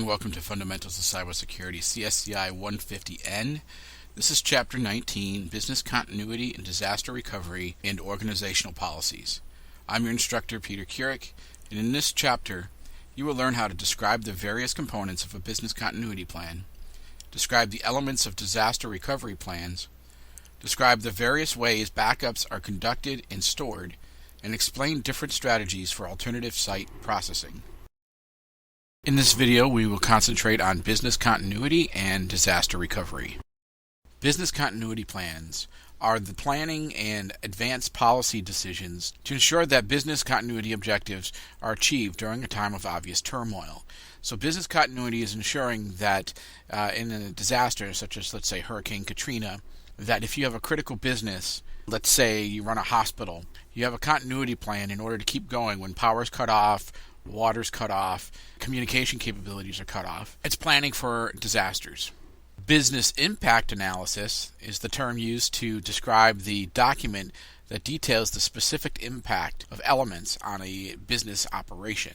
and welcome to Fundamentals of Cybersecurity, CSCI150N. This is Chapter 19, Business Continuity and Disaster Recovery and Organizational Policies. I'm your instructor, Peter Keurig, and in this chapter, you will learn how to describe the various components of a business continuity plan, describe the elements of disaster recovery plans, describe the various ways backups are conducted and stored, and explain different strategies for alternative site processing. In this video, we will concentrate on business continuity and disaster recovery. Business continuity plans are the planning and advanced policy decisions to ensure that business continuity objectives are achieved during a time of obvious turmoil. So business continuity is ensuring that in a disaster such as, let's say, Hurricane Katrina, that if you have a critical business, let's say you run a hospital, you have a continuity plan in order to keep going when power's cut off, water's cut off, communication capabilities are cut off. It's planning for disasters. Business impact analysis is the term used to describe the document that details the specific impact of elements on a business operation.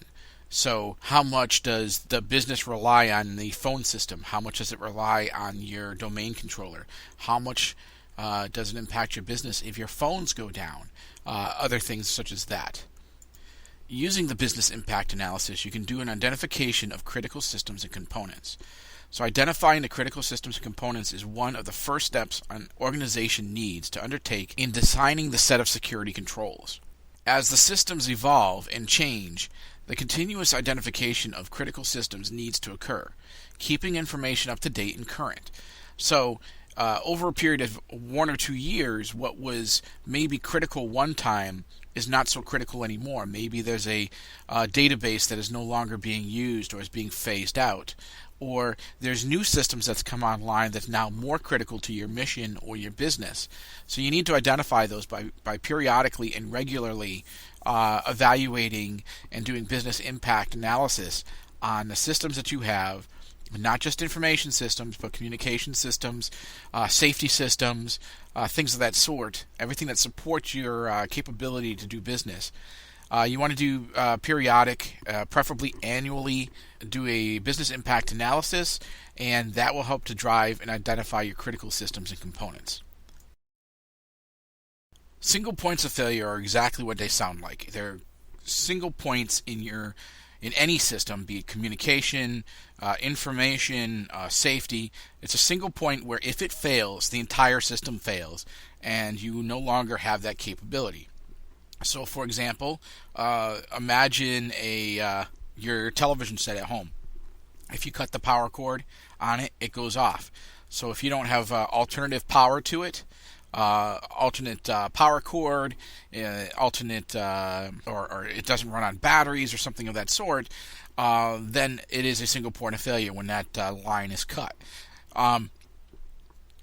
So how much does the business rely on the phone system? How much does it rely on your domain controller? How much does it impact your business if your phones go down? Other things such as that. Using the business impact analysis, you can do an identification of critical systems and components. So identifying the critical systems and components is one of the first steps an organization needs to undertake in designing the set of security controls. As the systems evolve and change, the continuous identification of critical systems needs to occur, keeping information up to date and current. So over a period of 1 or 2 years, what was maybe critical one time is not so critical anymore. Maybe there's a database that is no longer being used or is being phased out. Or there's new systems that's come online that's now more critical to your mission or your business. So you need to identify those by periodically and regularly evaluating and doing business impact analysis on the systems that you have, not just information systems, but communication systems, safety systems, things of that sort, everything that supports your capability to do business. You want to do periodic, preferably annually, do a business impact analysis, and that will help to drive and identify your critical systems and components. Single points of failure are exactly what they sound like. They're single points in any system, be it communication, information, safety. It's a single point where if it fails, the entire system fails, and you no longer have that capability. So, for example, imagine your television set at home. If you cut the power cord on it, it goes off. So if you don't have alternative power to it, alternate power cord, alternate or it doesn't run on batteries or something of that sort, then it is a single point of failure when that line is cut.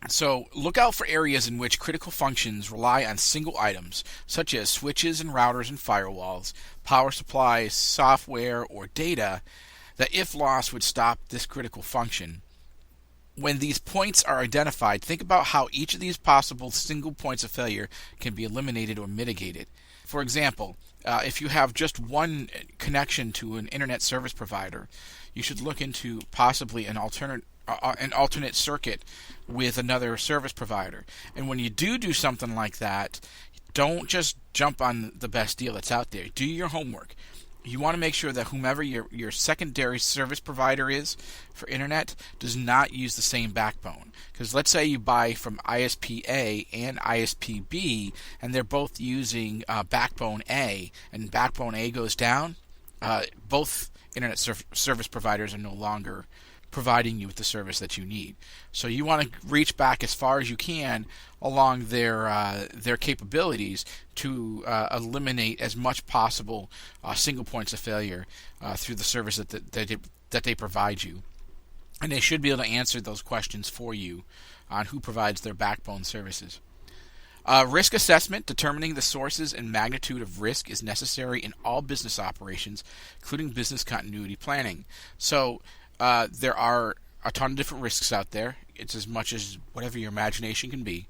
So look out for areas in which critical functions rely on single items, such as switches and routers and firewalls, power supplies, software, or data, that if lost would stop this critical function. When these points are identified, think about how each of these possible single points of failure can be eliminated or mitigated. For example, if you have just one connection to an internet service provider, you should look into possibly an alternate circuit with another service provider. And when you do something like that, don't just jump on the best deal that's out there. Do your homework. You want to make sure that whomever your secondary service provider is for internet does not use the same backbone. Because let's say you buy from ISP A and ISP B, and they're both using backbone A, and backbone A goes down, both internet service providers are no longer providing you with the service that you need. So you want to reach back as far as you can along their capabilities to eliminate as much possible single points of failure through the service that they provide you. And they should be able to answer those questions for you on who provides their backbone services. Risk assessment, determining the sources and magnitude of risk, is necessary in all business operations, including business continuity planning. So there are a ton of different risks out there. It's as much as whatever your imagination can be.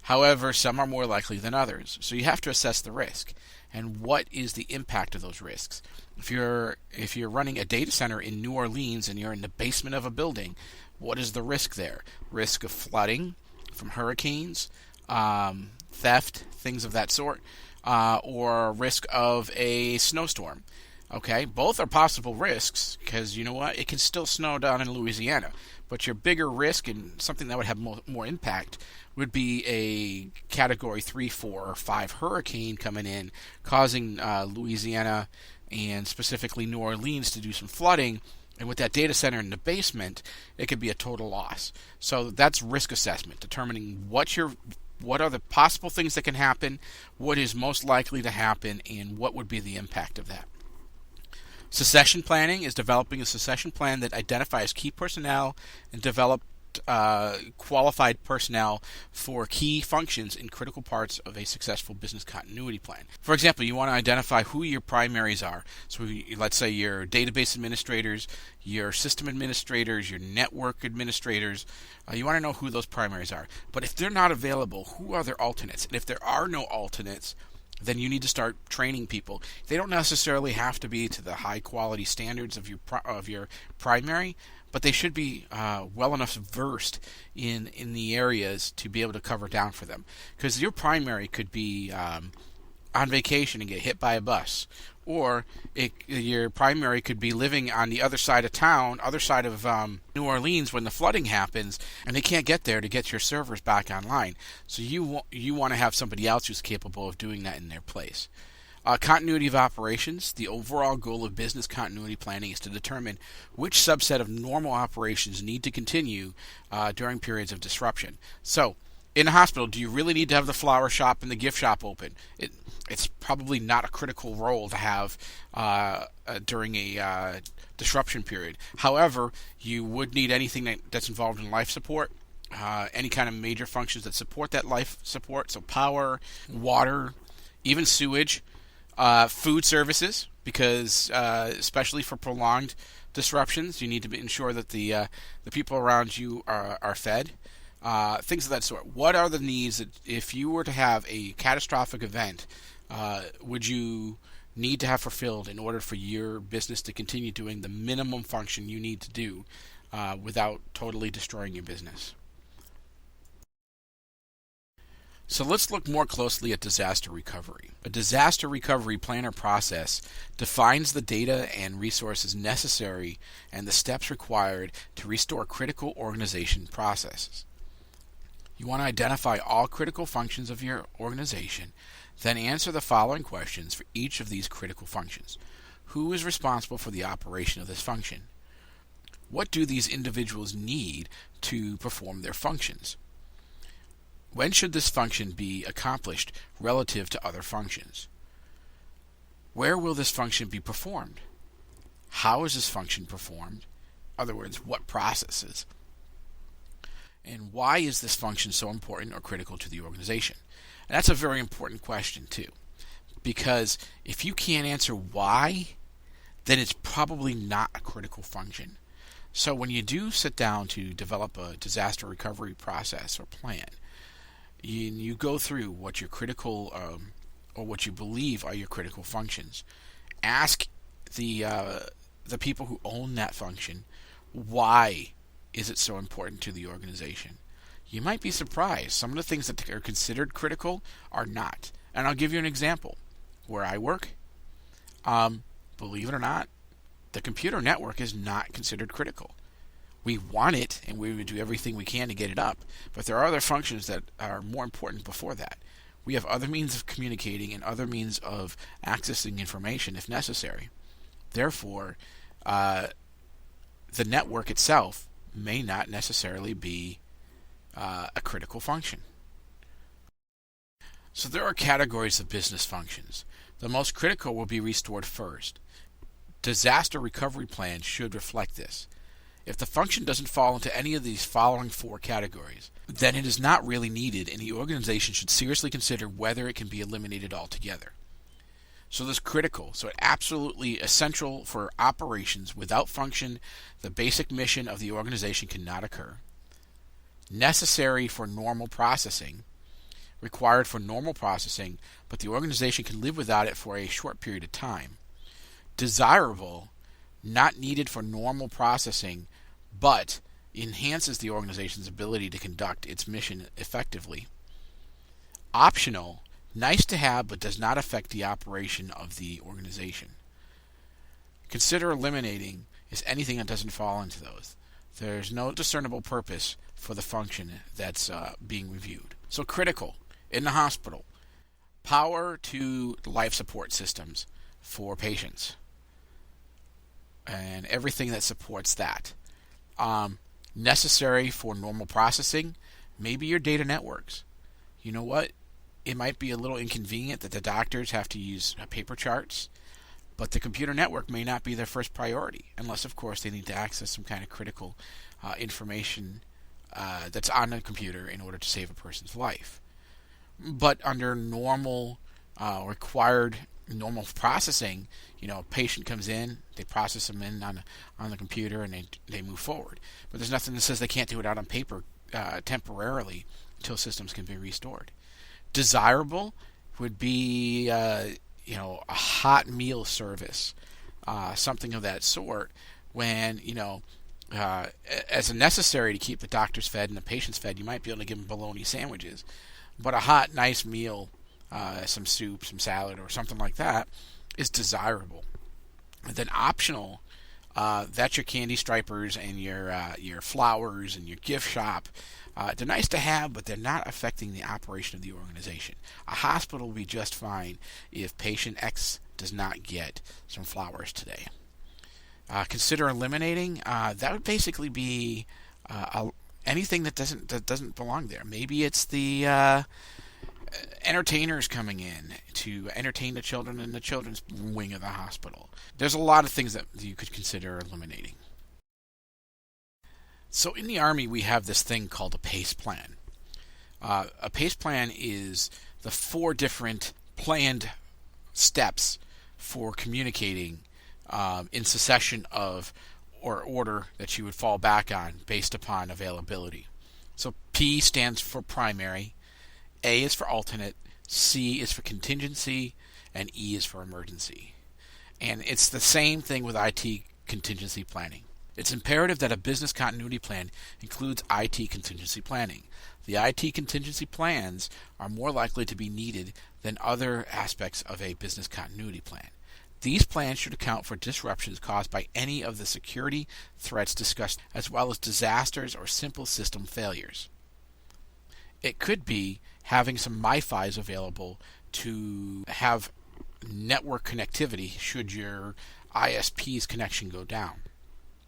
However, some are more likely than others. So you have to assess the risk and what is the impact of those risks. If you're running a data center in New Orleans and you're in the basement of a building, what is the risk there? Risk of flooding from hurricanes, theft, things of that sort, or risk of a snowstorm. Okay, both are possible risks because you know what? It can still snow down in Louisiana, but your bigger risk and something that would have more impact would be a Category 3, 4, or 5 hurricane coming in, causing Louisiana and specifically New Orleans to do some flooding. And with that data center in the basement, it could be a total loss. So that's risk assessment, determining what are the possible things that can happen, what is most likely to happen, and what would be the impact of that. Succession planning is developing a succession plan that identifies key personnel and developed qualified personnel for key functions in critical parts of a successful business continuity plan. For example, you want to identify who your primaries are. So let's say your database administrators, your system administrators, your network administrators. You want to know who those primaries are. But if they're not available, who are their alternates? And if there are no alternates, then you need to start training people. They don't necessarily have to be to the high quality standards of your primary, but they should be well enough versed in the areas to be able to cover down for them. Because your primary could be on vacation and get hit by a bus, or your primary could be living on the other side of town, other side of New Orleans when the flooding happens, and they can't get there to get your servers back online. So you want to have somebody else who's capable of doing that in their place. Continuity of operations. The overall goal of business continuity planning is to determine which subset of normal operations need to continue during periods of disruption. So, in a hospital, do you really need to have the flower shop and the gift shop open? It's probably not a critical role to have during a disruption period. However, you would need anything that's involved in life support, any kind of major functions that support that life support, so power, water, even sewage, food services, because especially for prolonged disruptions, you need to ensure that the people around you are fed. Things of that sort. What are the needs that, if you were to have a catastrophic event, would you need to have fulfilled in order for your business to continue doing the minimum function you need to do without totally destroying your business? So let's look more closely at disaster recovery. A disaster recovery plan or process defines the data and resources necessary and the steps required to restore critical organization processes. You want to identify all critical functions of your organization, then answer the following questions for each of these critical functions. Who is responsible for the operation of this function? What do these individuals need to perform their functions? When should this function be accomplished relative to other functions? Where will this function be performed? How is this function performed? In other words, what processes? And why is this function so important or critical to the organization? And that's a very important question too, because if you can't answer why, then it's probably not a critical function. So when you do sit down to develop a disaster recovery process or plan, you go through what your critical or what you believe are your critical functions. Ask the people who own that function, why is it so important to the organization? You might be surprised. Some of the things that are considered critical are not. And I'll give you an example. Where I work, believe it or not, the computer network is not considered critical. We want it, and we would do everything we can to get it up, but there are other functions that are more important before that. We have other means of communicating and other means of accessing information if necessary. Therefore, the network itself may not necessarily be a critical function. So there are categories of business functions. The most critical will be restored first. Disaster recovery plans should reflect this. If the function doesn't fall into any of these following 4 categories, then it is not really needed, and the organization should seriously consider whether it can be eliminated altogether. So this critical, so absolutely essential for operations. Without function, the basic mission of the organization cannot occur. Necessary for normal processing, required for normal processing, but the organization can live without it for a short period of time. Desirable, not needed for normal processing, but enhances the organization's ability to conduct its mission effectively. Optional, nice to have, but does not affect the operation of the organization. Consider eliminating is anything that doesn't fall into those. There's no discernible purpose for the function that's being reviewed. So critical, in the hospital, power to life support systems for patients and everything that supports that. Necessary for normal processing, maybe your data networks. You know what? It might be a little inconvenient that the doctors have to use paper charts, but the computer network may not be their first priority, unless, of course, they need to access some kind of critical information that's on the computer in order to save a person's life. But under normal, required normal processing, a patient comes in, they process them in on the computer, and they move forward. But there's nothing that says they can't do it out on paper temporarily until systems can be restored. Desirable would be a hot meal service, something of that sort, when as a necessary to keep the doctors fed and the patients fed, you might be able to give them bologna sandwiches, but a hot nice meal, some soup, some salad, or something like that, is desirable. And then optional, that's your candy stripers and your flowers and your gift shop. They're nice to have, but they're not affecting the operation of the organization. A hospital will be just fine if patient X does not get some flowers today. Consider eliminating. That would basically be anything that doesn't belong there. Maybe it's the entertainers coming in to entertain the children in the children's wing of the hospital. There's a lot of things that you could consider eliminating. So in the Army, we have this thing called a PACE plan. A PACE plan is the 4 different planned steps for communicating in succession of or order that you would fall back on based upon availability. So P stands for primary, A is for alternate, C is for contingency, and E is for emergency. And it's the same thing with IT contingency planning. It's imperative that a business continuity plan includes IT contingency planning. The IT contingency plans are more likely to be needed than other aspects of a business continuity plan. These plans should account for disruptions caused by any of the security threats discussed, as well as disasters or simple system failures. It could be having some MiFis available to have network connectivity should your ISP's connection go down.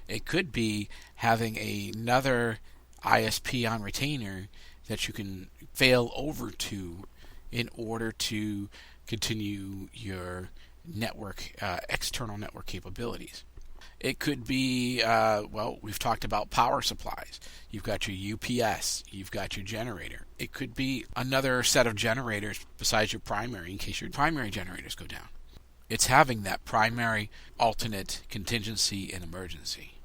It could be having another ISP on retainer that you can fail over to in order to continue your network, external network capabilities. It could be, we've talked about power supplies. You've got your UPS, you've got your generator. It could be another set of generators besides your primary in case your primary generators go down. It's having that primary, alternate, contingency, and emergency.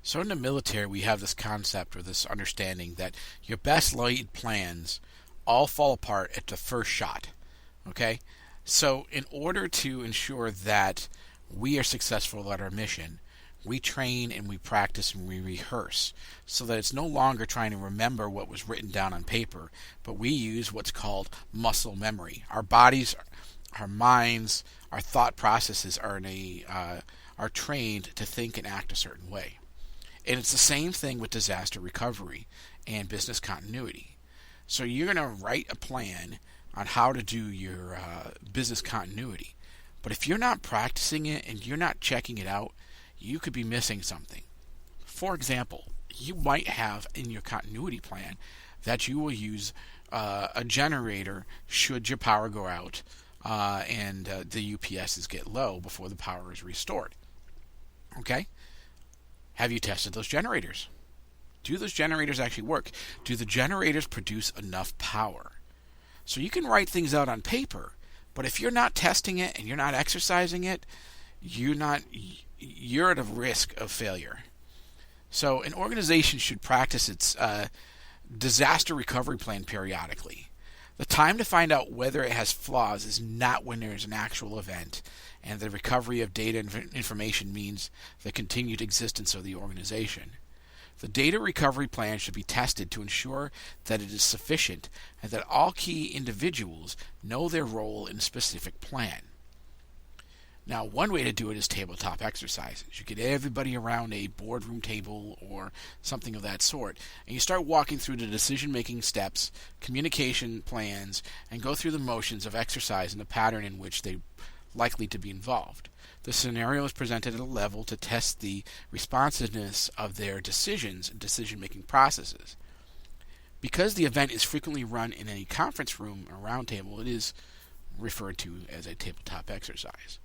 So in the military, we have this concept or this understanding that your best laid plans all fall apart at the first shot. Okay? So in order to ensure that we are successful at our mission, we train and we practice and we rehearse so that it's no longer trying to remember what was written down on paper, but we use what's called muscle memory. Our bodies, our minds, our thought processes are trained to think and act a certain way. And it's the same thing with disaster recovery and business continuity. So you're going to write a plan on how to do your business continuity. But if you're not practicing it and you're not checking it out, you could be missing something. For example, you might have in your continuity plan that you will use a generator should your power go out and the UPSs get low before the power is restored. Okay? Have you tested those generators? Do those generators actually work? Do the generators produce enough power? So you can write things out on paper, but if you're not testing it and you're not exercising it, you're at a risk of failure. So an organization should practice its disaster recovery plan periodically. The time to find out whether it has flaws is not when there is an actual event, and the recovery of data and information means the continued existence of the organization. The data recovery plan should be tested to ensure that it is sufficient and that all key individuals know their role in a specific plan. Now, one way to do it is tabletop exercises. You get everybody around a boardroom table or something of that sort, and you start walking through the decision-making steps, communication plans, and go through the motions of exercise and the pattern in which they're likely to be involved. The scenario is presented at a level to test the responsiveness of their decisions and decision-making processes. Because the event is frequently run in a conference room or roundtable, it is referred to as a tabletop exercise.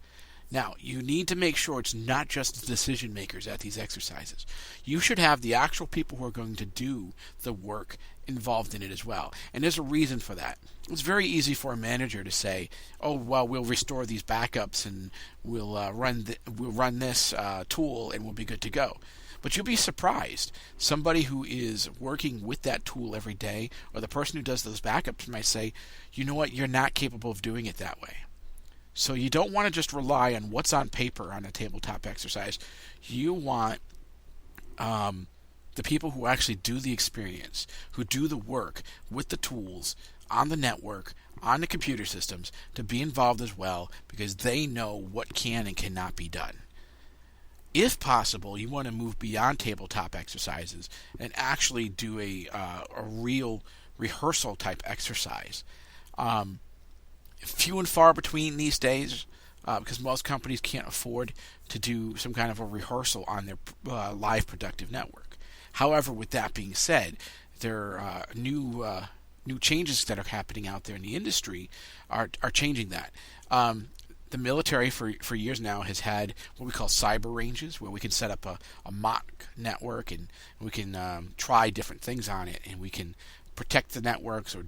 Now, you need to make sure it's not just the decision makers at these exercises. You should have the actual people who are going to do the work involved in it as well. And there's a reason for that. It's very easy for a manager to say, "Oh, well, we'll restore these backups and we'll run this tool and we'll be good to go." But you'll be surprised. Somebody who is working with that tool every day, or the person who does those backups, might say, "You know what? You're not capable of doing it that way." So you don't want to just rely on what's on paper on a tabletop exercise. You want the people who actually do the experience, who do the work with the tools on the network, on the computer systems, to be involved as well, because they know what can and cannot be done. If possible, you want to move beyond tabletop exercises and actually do a real rehearsal type exercise. Few and far between these days, because most companies can't afford to do some kind of a rehearsal on their live productive network. However, with that being said, there are new changes that are happening out there in the industry are changing that. The military for years now has had what we call cyber ranges, where we can set up a mock network and we can try different things on it, and we can protect the networks or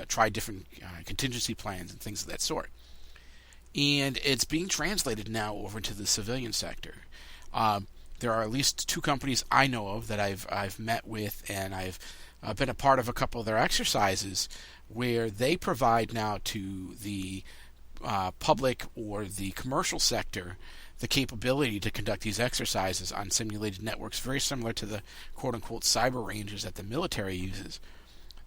try different contingency plans and things of that sort. And it's being translated now over into the civilian sector. There are at least two companies I know of that I've met with, and I've been a part of a couple of their exercises where they provide now to the public or the commercial sector the capability to conduct these exercises on simulated networks, very similar to the quote-unquote cyber ranges that the military uses.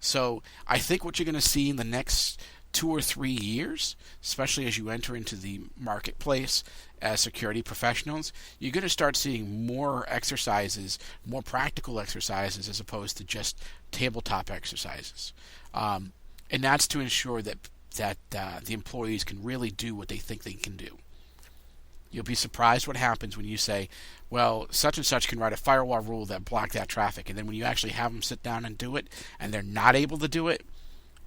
So I think what you're going to see in the next 2 or 3 years, especially as you enter into the marketplace as security professionals, you're going to start seeing more exercises, more practical exercises, as opposed to just tabletop exercises. And that's to ensure that the employees can really do what they think they can do. You'll be surprised what happens when you say, well, such and such can write a firewall rule that block that traffic. And then when you actually have them sit down and do it, and they're not able to do it,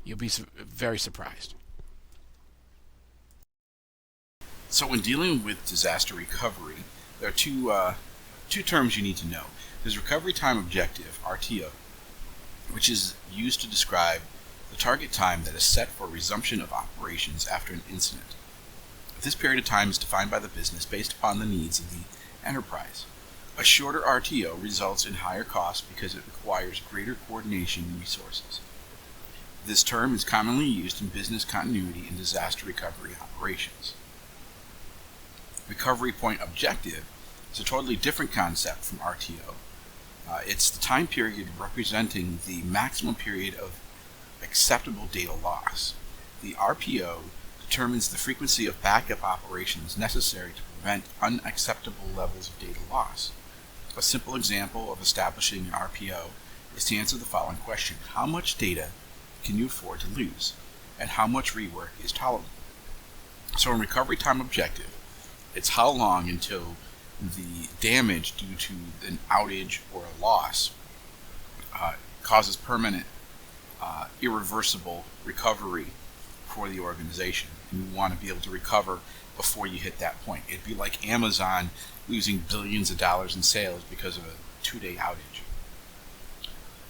you'll be very surprised. So when dealing with disaster recovery, there are two terms you need to know. There's recovery time objective, RTO, which is used to describe the target time that is set for resumption of operations after an incident. This period of time is defined by the business based upon the needs of the enterprise. A shorter RTO results in higher costs because it requires greater coordination and resources. This term is commonly used in business continuity and disaster recovery operations. Recovery point objective is a totally different concept from RTO. It's the time period representing the maximum period of acceptable data loss. The RPO determines the frequency of backup operations necessary to prevent unacceptable levels of data loss. A simple example of establishing an RPO is to answer the following question: how much data can you afford to lose, and how much rework is tolerable? So in recovery time objective, it's how long until the damage due to an outage or a loss causes permanent, irreversible recovery for the organization. And you want to be able to recover before you hit that point. It'd be like Amazon losing billions of dollars in sales because of a 2-day outage.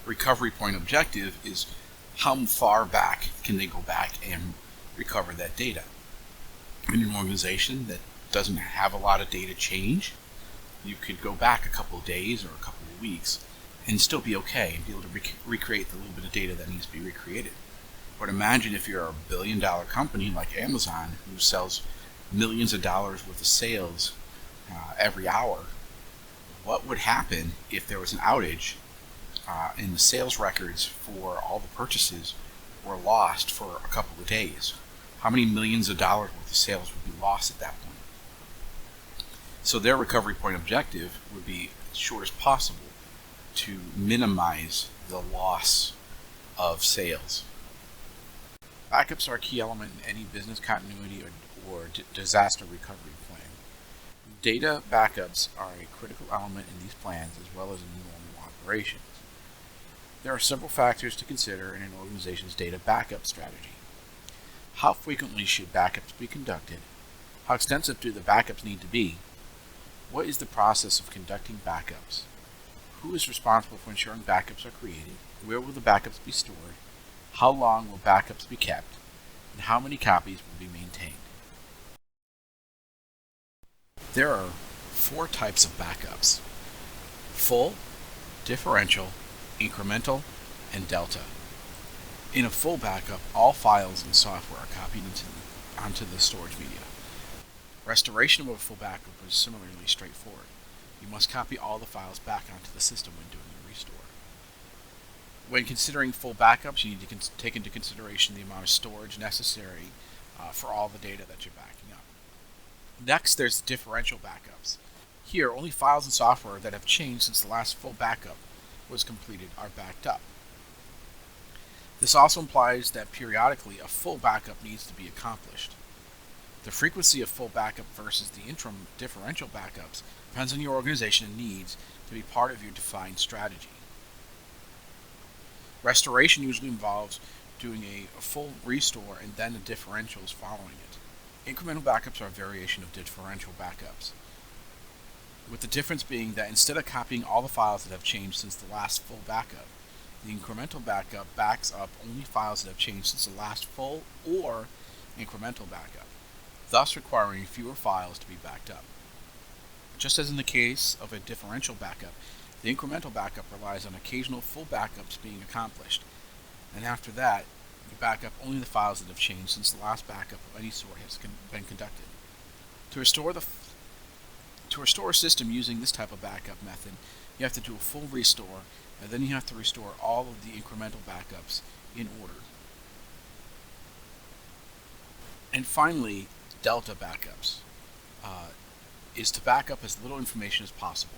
Recovery point objective is how far back can they go back and recover that data. In an organization that doesn't have a lot of data change, you could go back a couple of days or a couple of weeks and still be okay and be able to recreate the little bit of data that needs to be recreated. But imagine if you're a billion-dollar company like Amazon who sells millions of dollars worth of sales every hour. What would happen if there was an outage and the sales records for all the purchases were lost for a couple of days? How many millions of dollars worth of sales would be lost at that point? So their recovery point objective would be as short as possible to minimize the loss of sales. Backups are a key element in any business continuity or disaster recovery plan. Data backups are a critical element in these plans as well as in normal operations. There are several factors to consider in an organization's data backup strategy. How frequently should backups be conducted? How extensive do the backups need to be? What is the process of conducting backups? Who is responsible for ensuring backups are created? Where will the backups be stored? How long will backups be kept? And how many copies will be maintained? There are 4 types of backups: full, differential, incremental, and delta. In a full backup, all files and software are copied onto the storage media. Restoration of a full backup is similarly straightforward. You must copy all the files back onto the system when doing a restore. When considering full backups, you need to take into consideration the amount of storage necessary for all the data that you're backing up. Next, there's differential backups. Here, only files and software that have changed since the last full backup was completed are backed up. This also implies that periodically a full backup needs to be accomplished. The frequency of full backup versus the interim differential backups depends on your organization and needs to be part of your defined strategy. Restoration usually involves doing a full restore and then the differentials following it. Incremental backups are a variation of differential backups, with the difference being that instead of copying all the files that have changed since the last full backup, the incremental backup backs up only files that have changed since the last full or incremental backup, thus requiring fewer files to be backed up. Just as in the case of a differential backup, the incremental backup relies on occasional full backups being accomplished, and after that, you back up only the files that have changed since the last backup of any sort has been conducted. To restore a system using this type of backup method, you have to do a full restore, and then you have to restore all of the incremental backups in order. And finally, delta backups is to back up as little information as possible.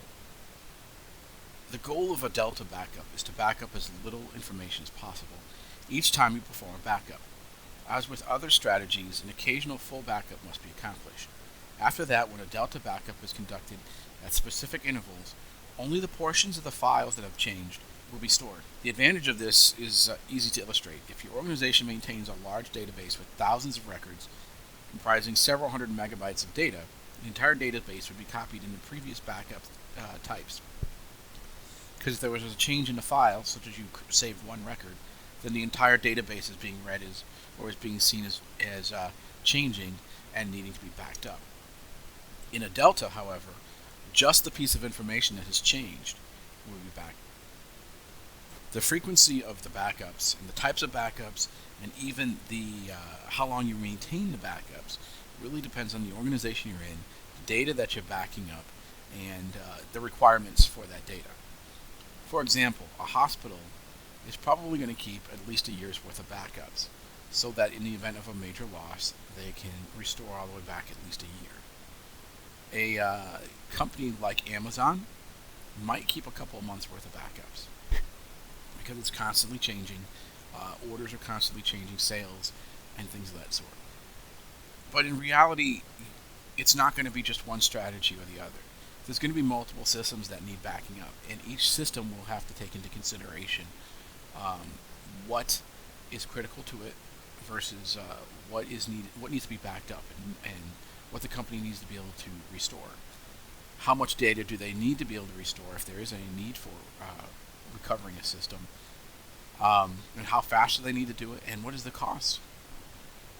The goal of a delta backup is to back up as little information as possible each time you perform a backup. As with other strategies, an occasional full backup must be accomplished. After that, when a delta backup is conducted at specific intervals, only the portions of the files that have changed will be stored. The advantage of this is easy to illustrate. If your organization maintains a large database with thousands of records comprising several hundred megabytes of data, the entire database would be copied into previous backup types. Because if there was a change in the file, such as you saved one record, then the entire database is being read is being seen as changing and needing to be backed up. In a delta, however, just the piece of information that has changed will be backed. The frequency of the backups and the types of backups and even the how long you maintain the backups really depends on the organization you're in, the data that you're backing up, and the requirements for that data. For example, a hospital is probably going to keep at least a year's worth of backups so that in the event of a major loss, they can restore all the way back at least a year. A company like Amazon might keep a couple of months worth of backups because it's constantly changing, orders are constantly changing, sales, and things of that sort. But in reality, it's not going to be just one strategy or the other. There's going to be multiple systems that need backing up, and each system will have to take into consideration what is critical to it versus what needs to be backed up, and what the company needs to be able to restore. How much data do they need to be able to restore if there is any need for recovering a system, and how fast do they need to do it, and what is the cost?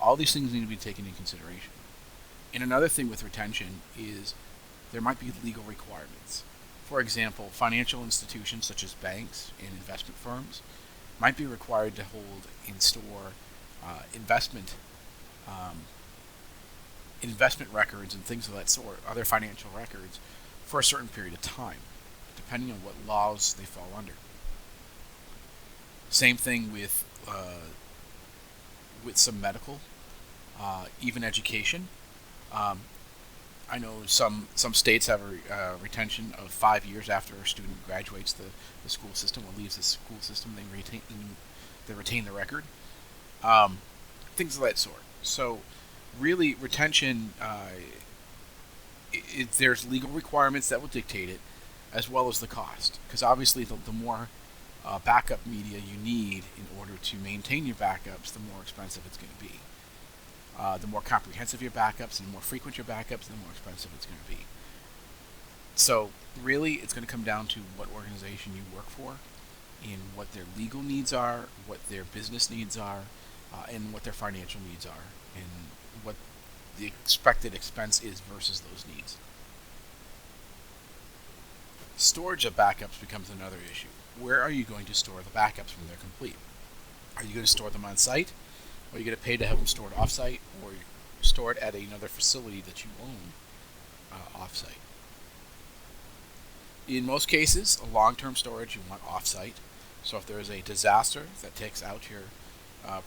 All these things need to be taken into consideration. And another thing with retention is there might be legal requirements. For example, financial institutions such as banks and investment firms might be required to hold and store investment investment records and things of that sort, other financial records, for a certain period of time, depending on what laws they fall under. Same thing with some medical, even education. Um, I know some states have a retention of 5 years after a student graduates the school system or leaves the school system. They retain the record, um, things of that sort. So, really, retention. There's legal requirements that will dictate it, as well as the cost. Because obviously, the more backup media you need in order to maintain your backups, the more expensive it's going to be. The more comprehensive your backups and the more frequent your backups, the more expensive it's going to be. So really, it's going to come down to what organization you work for, and what their legal needs are, what their business needs are, and what their financial needs are, and what the expected expense is versus those needs. Storage of backups becomes another issue. Where are you going to store the backups when they're complete? Are you going to store them on site? Or are you going to pay to have them stored off-site, or stored at another facility that you own off-site? In most cases, a long-term storage you want off-site. So if there is a disaster that takes out your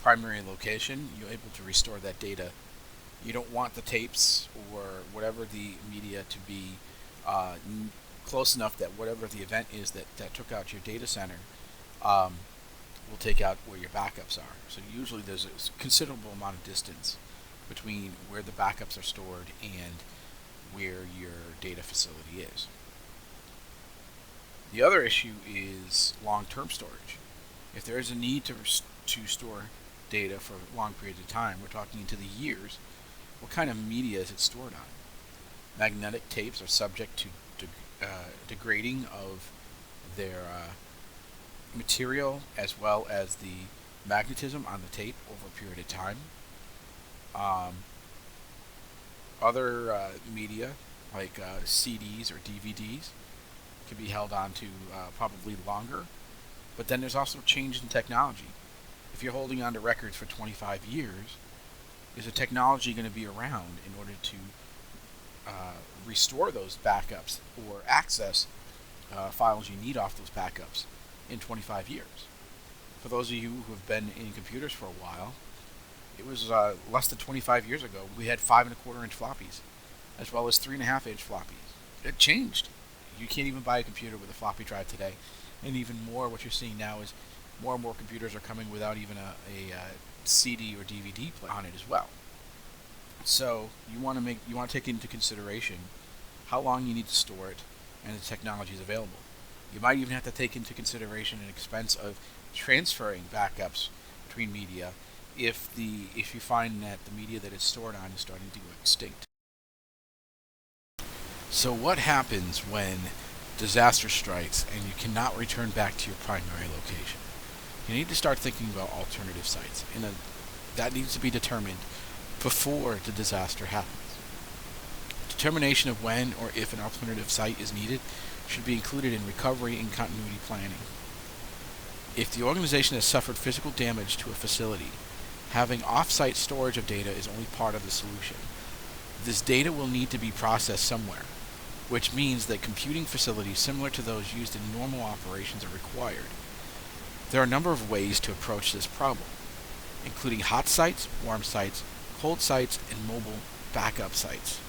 primary location, you're able to restore that data. You don't want the tapes or whatever the media to be close enough that whatever the event is that took out your data center will take out where your backups are. So usually there's a considerable amount of distance between where the backups are stored and where your data facility is. The other issue is long-term storage. If there is a need to store data for long periods of time, we're talking into the years, what kind of media is it stored on? Magnetic tapes are subject to degrading of their material, as well as the magnetism on the tape over a period of time. Other media, like CDs or DVDs, can be held on to probably longer. But then there's also change in technology. If you're holding on to records for 25 years, is the technology going to be around in order to restore those backups or access files you need off those backups in 25 years? For those of you who have been in computers for a while, it was less than 25 years ago we had 5.25-inch floppies, as well as 3.5-inch floppies. It changed. You can't even buy a computer with a floppy drive today, and even more, what you're seeing now is more and more computers are coming without even a CD or DVD player on it as well. So you want to take into consideration how long you need to store it and the technologies available. You might even have to take into consideration an expense of transferring backups between media if you find that the media that it's stored on is starting to go extinct. So what happens when disaster strikes and you cannot return back to your primary location? You need to start thinking about alternative sites, and that needs to be determined before the disaster happens. Determination of when or if an alternative site is needed should be included in recovery and continuity planning. If the organization has suffered physical damage to a facility, having off-site storage of data is only part of the solution. This data will need to be processed somewhere, which means that computing facilities similar to those used in normal operations are required. There are a number of ways to approach this problem, including hot sites, warm sites, cold sites, and mobile backup sites.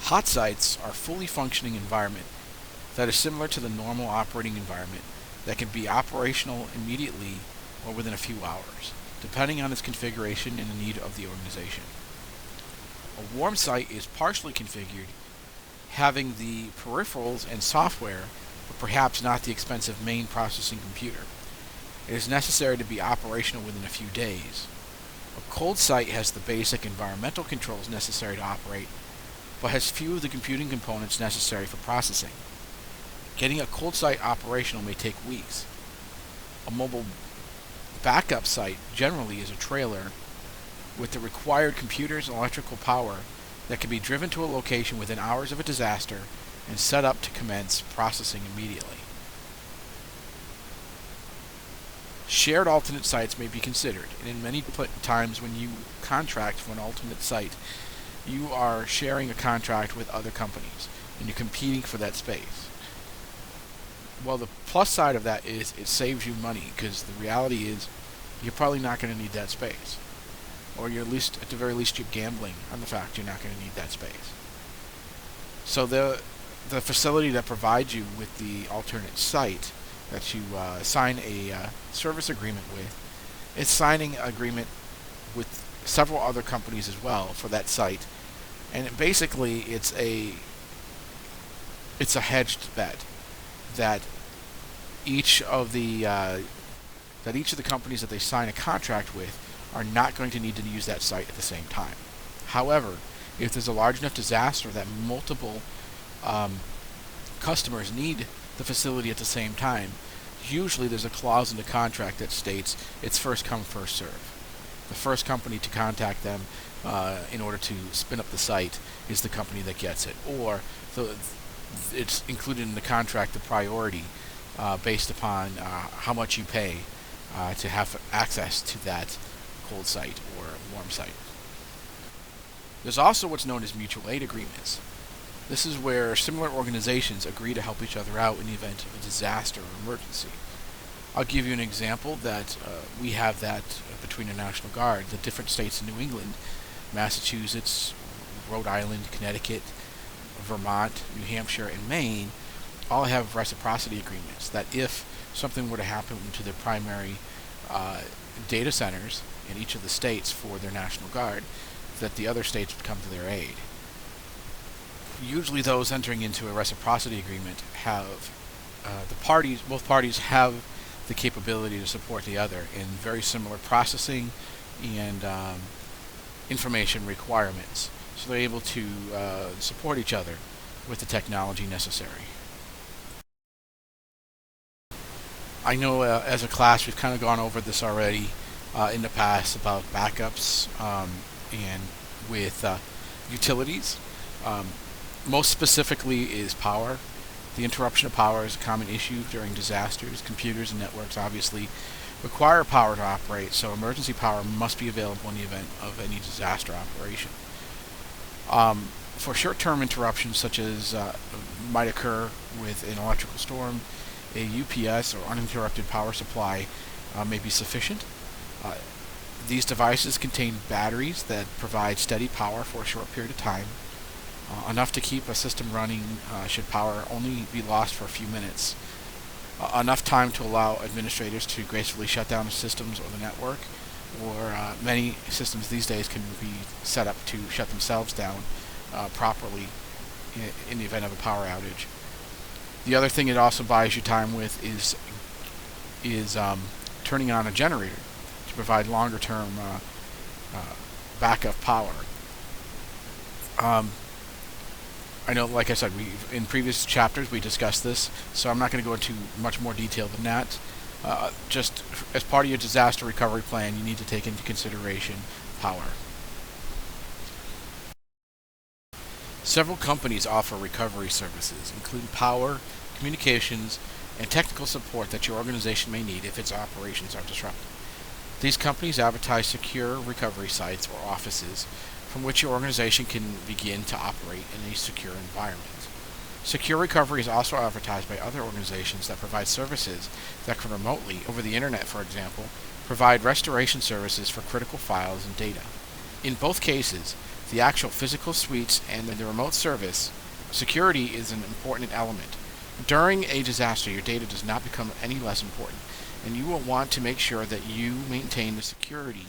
Hot sites are a fully functioning environment that is similar to the normal operating environment that can be operational immediately or within a few hours, depending on its configuration and the need of the organization. A warm site is partially configured, having the peripherals and software, but perhaps not the expensive main processing computer. It is necessary to be operational within a few days. A cold site has the basic environmental controls necessary to operate, but has few of the computing components necessary for processing. Getting a cold site operational may take weeks. A mobile backup site generally is a trailer with the required computers and electrical power that can be driven to a location within hours of a disaster and set up to commence processing immediately. Shared alternate sites may be considered, and in many times when you contract for an alternate site, you are sharing a contract with other companies, and you're competing for that space. Well, the plus side of that is it saves you money, because the reality is you're probably not going to need that space. Or you're at the very least, you're gambling on the fact you're not going to need that space. So the facility that provides you with the alternate site that you sign a service agreement with is signing an agreement with several other companies as well for that site, and basically it's a hedged bet that each of the companies that they sign a contract with are not going to need to use that site at the same time. However, if there's a large enough disaster that multiple customers need the facility at the same time, usually there's a clause in the contract that states it's first come, first serve. The first company to contact them in order to spin up the site is the company that gets it. Or it's included in the contract the priority based upon how much you pay to have access to that cold site or warm site. There's also what's known as mutual aid agreements. This is where similar organizations agree to help each other out in the event of a disaster or emergency. I'll give you an example that we have that between the National Guard. The different states in New England, Massachusetts, Rhode Island, Connecticut, Vermont, New Hampshire, and Maine all have reciprocity agreements that if something were to happen to their primary data centers in each of the states for their National Guard, that the other states would come to their aid. Usually those entering into a reciprocity agreement have both parties have the capability to support the other in very similar processing and information requirements. So they're able to support each other with the technology necessary. I know as a class we've kind of gone over this already in the past about backups and with utilities. Most specifically is power. The interruption of power is a common issue during disasters. Computers and networks obviously require power to operate, so emergency power must be available in the event of any disaster operation. For short-term interruptions such as might occur with an electrical storm, a UPS or uninterrupted power supply may be sufficient. These devices contain batteries that provide steady power for a short period of time, enough to keep a system running should power only be lost for a few minutes, enough time to allow administrators to gracefully shut down the systems or the network, or many systems these days can be set up to shut themselves down properly in the event of a power outage. The other thing it also buys you time with is turning on a generator to provide longer-term backup power. I know, like I said, in previous chapters we discussed this, so I'm not going to go into much more detail than that. Just as part of your disaster recovery plan, you need to take into consideration power. Several companies offer recovery services, including power, communications, and technical support that your organization may need if its operations are disrupted. These companies advertise secure recovery sites or offices from which your organization can begin to operate in a secure environment. Secure recovery is also advertised by other organizations that provide services that can remotely, over the internet for example, provide restoration services for critical files and data. In both cases, the actual physical suites and the remote service, security is an important element. During a disaster, your data does not become any less important, and you will want to make sure that you maintain the security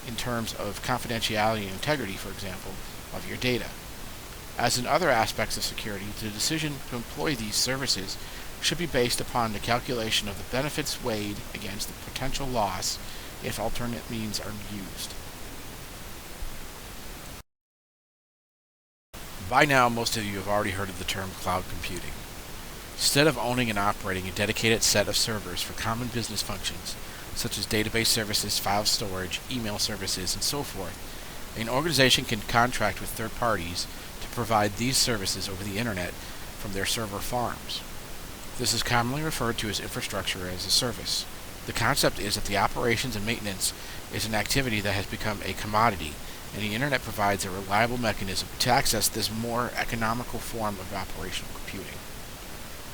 in terms of confidentiality and integrity, for example, of your data. As in other aspects of security, the decision to employ these services should be based upon the calculation of the benefits weighed against the potential loss if alternate means are used. By now, most of you have already heard of the term cloud computing. Instead of owning and operating a dedicated set of servers for common business functions, such as database services, file storage, email services, and so forth, an organization can contract with third parties to provide these services over the internet from their server farms. This is commonly referred to as infrastructure as a service. The concept is that the operations and maintenance is an activity that has become a commodity, and the Internet provides a reliable mechanism to access this more economical form of operational computing.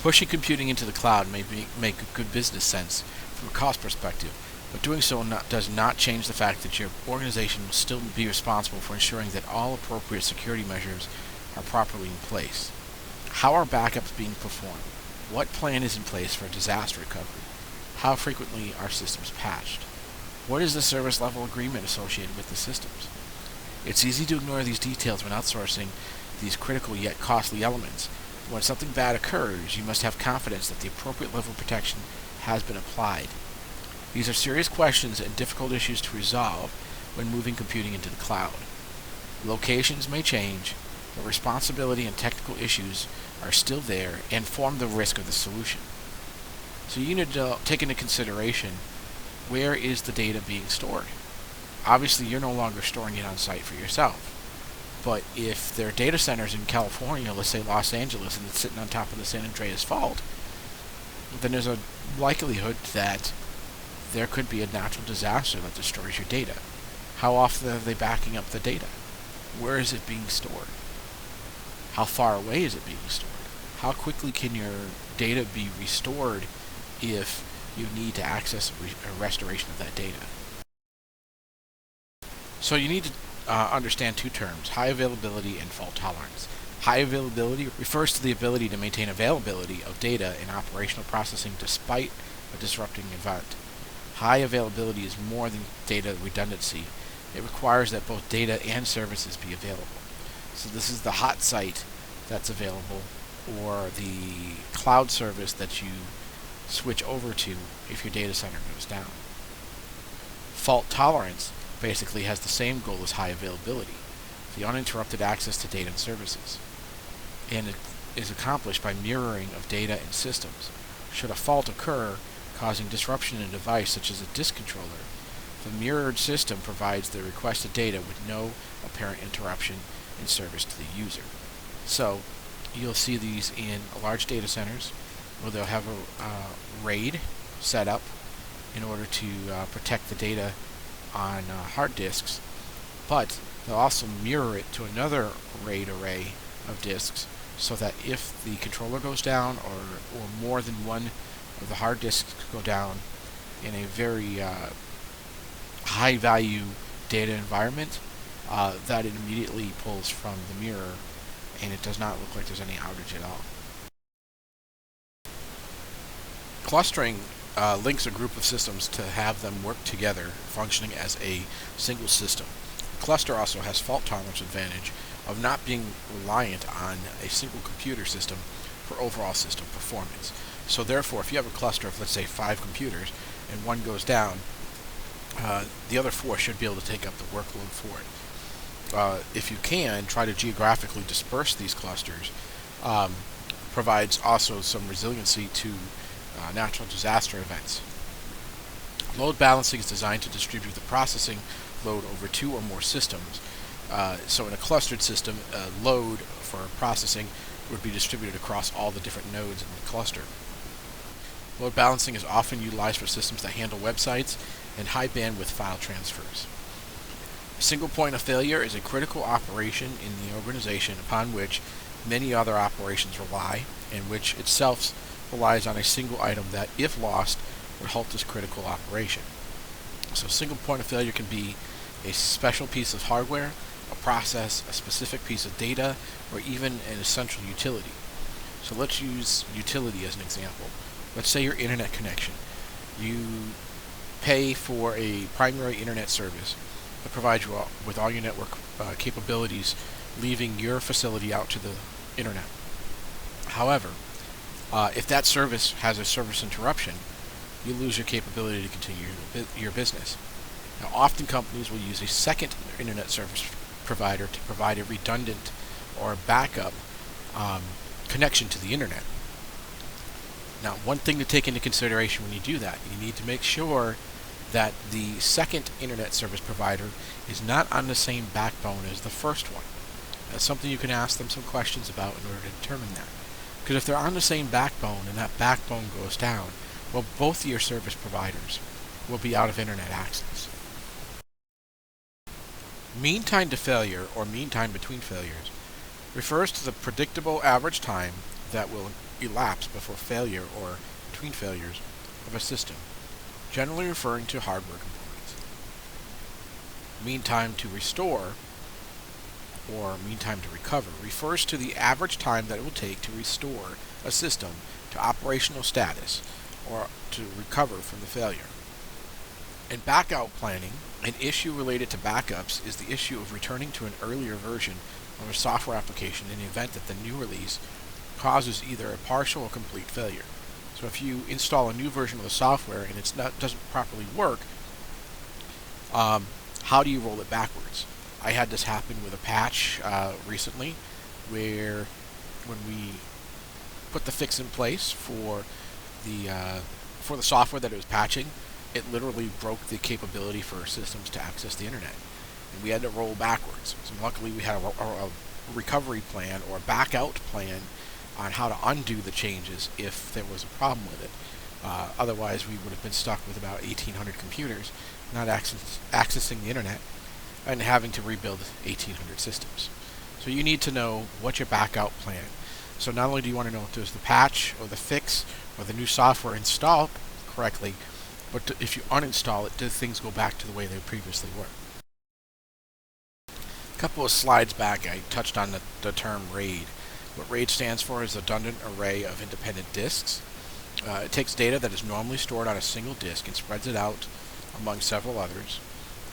Pushing computing into the cloud may make good business sense from a cost perspective, but doing so does not change the fact that your organization will still be responsible for ensuring that all appropriate security measures are properly in place. How are backups being performed? What plan is in place for disaster recovery? How frequently are systems patched? What is the service level agreement associated with the systems? It's easy to ignore these details when outsourcing these critical yet costly elements. When something bad occurs, you must have confidence that the appropriate level of protection has been applied. These are serious questions and difficult issues to resolve when moving computing into the cloud. Locations may change, but responsibility and technical issues are still there and form the risk of the solution. So you need to take into consideration, where is the data being stored? Obviously, you're no longer storing it on site for yourself. But if there are data centers in California, let's say Los Angeles, and it's sitting on top of the San Andreas Fault, then there's a likelihood that there could be a natural disaster that destroys your data. How often are they backing up the data? Where is it being stored? How far away is it being stored? How quickly can your data be restored if you need to access a restoration of that data? So you need to understand two terms: high availability and fault tolerance. High availability refers to the ability to maintain availability of data in operational processing despite a disrupting event. High availability is more than data redundancy. It requires that both data and services be available. So this is the hot site that's available, or the cloud service that you switch over to if your data center goes down. Fault tolerance basically has the same goal as high availability: the uninterrupted access to data and services. And it is accomplished by mirroring of data and systems. Should a fault occur causing disruption in a device such as a disk controller, the mirrored system provides the requested data with no apparent interruption in service to the user. So you'll see these in large data centers where they'll have a RAID set up in order to protect the data on hard disks, but they'll also mirror it to another RAID array of disks, so that if the controller goes down, or more than one of the hard disks go down in a very high value data environment, that it immediately pulls from the mirror, and it does not look like there's any outage at all. Clustering links a group of systems to have them work together, functioning as a single system. The cluster also has fault tolerance advantage of not being reliant on a single computer system for overall system performance. So therefore, if you have a cluster of, let's say, 5 computers, and one goes down, the other 4 should be able to take up the workload for it. If you can, try to geographically disperse these clusters. Provides also some resiliency to natural disaster events. Load balancing is designed to distribute the processing load over 2 or more systems. So in a clustered system, load for processing would be distributed across all the different nodes in the cluster. Load balancing is often utilized for systems that handle websites and high bandwidth file transfers. A single point of failure is a critical operation in the organization upon which many other operations rely, and which itself relies on a single item that, if lost, would halt this critical operation. So a single point of failure can be a special piece of hardware, a process, a specific piece of data, or even an essential utility. So let's use utility as an example. Let's say your internet connection. You pay for a primary internet service that provides you with all your network capabilities, leaving your facility out to the internet. However, if that service has a service interruption, you lose your capability to continue your business. Now, often companies will use a second internet service provider to provide a redundant or a backup connection to the internet. Now, one thing to take into consideration when you do that, you need to make sure that the second internet service provider is not on the same backbone as the first one. That's something you can ask them some questions about in order to determine that. Because if they're on the same backbone and that backbone goes down, Well, both of your service providers will be out of internet access. Mean time to failure, or mean time between failures, refers to the predictable average time that will elapse before failure or between failures of a system, generally referring to hardware components. Mean time to restore, or mean time to recover, refers to the average time that it will take to restore a system to operational status or to recover from the failure. In backup planning, an issue related to backups is the issue of returning to an earlier version of a software application in the event that the new release causes either a partial or complete failure. So if you install a new version of the software and it doesn't properly work, how do you roll it backwards? I had this happen with a patch recently, where when we put the fix in place for the software that it was patching, it literally broke the capability for our systems to access the internet, and we had to roll backwards. So luckily we had a recovery plan or a back out plan on how to undo the changes if there was a problem with it. Otherwise we would have been stuck with about 1,800 computers not accessing the internet and having to rebuild 1,800 systems. So you need to know what's your back out plan. So not only do you want to know if there's the patch or the fix or the new software installed correctly, but if you uninstall it, do things go back to the way they previously were? A couple of slides back, I touched on the term RAID. What RAID stands for is Redundant Array of Independent Disks. It takes data that is normally stored on a single disk and spreads it out among several others.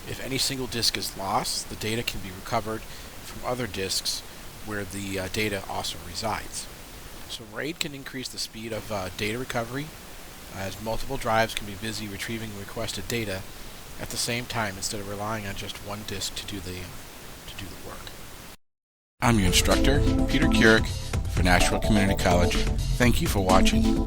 If any single disk is lost, the data can be recovered from other disks where the data also resides. So RAID can increase the speed of data recovery, as multiple drives can be busy retrieving requested data at the same time instead of relying on just one disk to do the work. I'm your instructor, Peter Keurig for Nashville Community College. Thank you for watching.